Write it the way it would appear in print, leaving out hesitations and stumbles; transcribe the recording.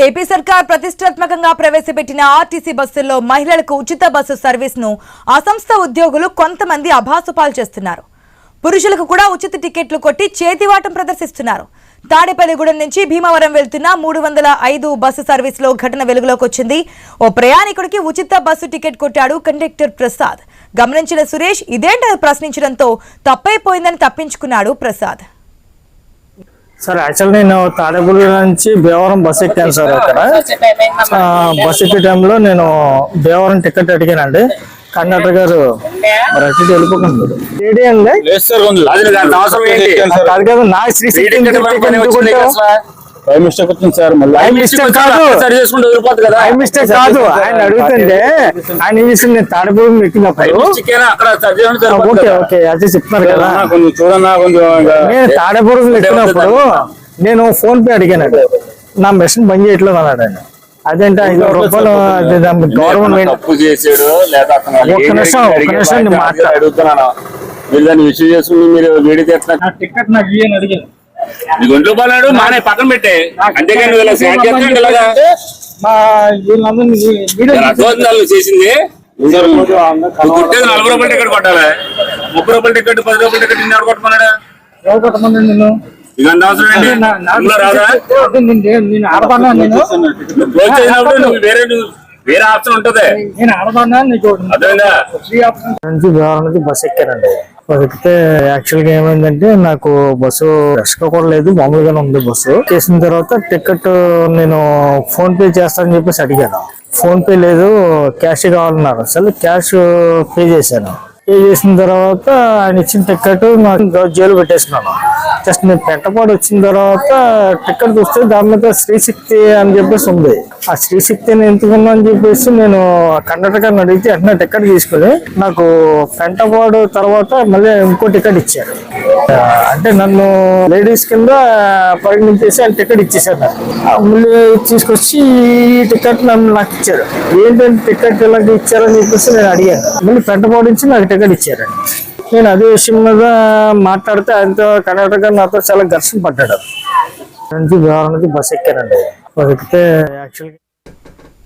AP సర్కార్ ప్రతిష్టాత్మకంగా ప్రవేశపెట్టిన ఆర్టీసీ బస్సుల్లో మహిళలకు ఉచిత బస్సు సర్వీస్ను ఆ సంస్థ ఉద్యోగులు కొంతమంది అభాసుపాలు చేస్తున్నారు. పురుషులకు కూడా ఉచిత టికెట్లు కొట్టి చేతివాటం ప్రదర్శిస్తున్నారు. తాడేపల్లిగూడెం నుంచి భీమవరం వెళ్తున్న 305 బస్సు సర్వీస్లో ఘటన వెలుగులోకి వచ్చింది. ఓ ప్రయాణికుడికి ఉచిత బస్సు టికెట్ కొట్టాడు కండక్టర్ ప్రసాద్. గమనించిన సురేష్ ఇదేంటని ప్రశ్నించడంతో తప్పైపోయిందని తప్పించుకున్నాడు ప్రసాద్. సార్ యాక్చువల్ నేను తాడేపల్లి నుంచి భీమవరం బస్ ఎక్కాను సార్. అక్కడ బస్ ఎక్కే టైంలో నేను భీమవరం టికెట్ అడిగానండి. కండక్టర్ గారు మరి అటు వెళ్ళిపోకండి ఆయన అడుగుతుంటే ఆయన ఏం చేసింది, నేను తాడేపల్లి ఎక్కినప్పుడు ఓకే ఓకే అదే చెప్తున్నారు కదా. నేను తాడేపల్లి ఎక్కినప్పుడు నేను ఫోన్ పే అడిగానండి. నా మెషిన్ బంద్ చేయట్లేదు అన్నాడు ఆయన. అదేంటే 5 రూపాయలు గవర్నమెంట్ ఒక్క నిమిషం అడుగుతున్నాను. మీరు దాన్ని విషయం చేసుకుని మీరు వేడి టికెట్ నాకు ఇయ్యని అడిగాను. నీకు 2 రూపాయలు మానే పక్కన పెట్టే, అంతేగాని చేసింది. 40 రూపాయల టికెట్ కొట్టాలి, 30 రూపాయల టికెట్, 10 రూపాయల టికెట్ నిన్న కొట్టమన్నాడా? ఎవరు కొట్టమన్నాడు నిన్ను? ఇదంతా అవసరం ఏంటి? రాదా నేను ఆడపన్నా, నువ్వు వేరే ఆప్షన్ ఉంటది. నేను ఆడపన్నా నీకు అదేనా నుంచి బస్ ఎక్కానండి. బస్ ఎక్కితే యాక్చువల్ గా ఏమైందంటే నాకు బస్సు రష్ కూడా లేదు, మామూలుగానే ఉంది బస్సు. చేసిన తర్వాత టికెట్ నేను ఫోన్ పే చేస్తానని చెప్పేసి అడిగాను. ఫోన్ పే లేదు, క్యాష్ కావాలన్నారు. అసలు క్యాష్ పే చేశాను. పే చేసిన తర్వాత ఆయన ఇచ్చిన టికెట్ నాకు జైలు పెట్టేసుకున్నాను. జస్ట్ నేను పెంటపాడు వచ్చిన తర్వాత టికెట్ చూస్తే దాని మీద శ్రీశక్తి అని చెప్పేసి ఉంది. ఆ శ్రీశక్తిని ఎంచుకున్నా అని చెప్పేసి నేను కండక్టర్ గారిని అడిగితే వెంటనే టికెట్ తీసుకుని నాకు పెంటపాడు తర్వాత మళ్ళీ ఇంకో టికెట్ ఇచ్చారు. అంటే నన్ను లేడీస్ కింద పరిగణించేసి ఆయన టికెట్ ఇచ్చేసారు. మళ్ళీ తీసుకొచ్చి ఈ టికెట్ నాకు ఇచ్చారు. ఏంటంటే టికెట్ ఇలాంటి ఇచ్చారని చెప్పేసి నేను అడిగాను. మళ్ళీ పెంటపాడు నుంచి నాకు టికెట్ ఇచ్చారండి. నేను అదే విషయం మీద మాట్లాడితే ఆయనతో కండక్టర్ గారు నాతో చాలా ఘర్షణ పడ్డాడు. నుంచి భీమవరం నుంచి బస్ ఎక్కానండి. బస్ ఎక్కితే యాక్చువల్గా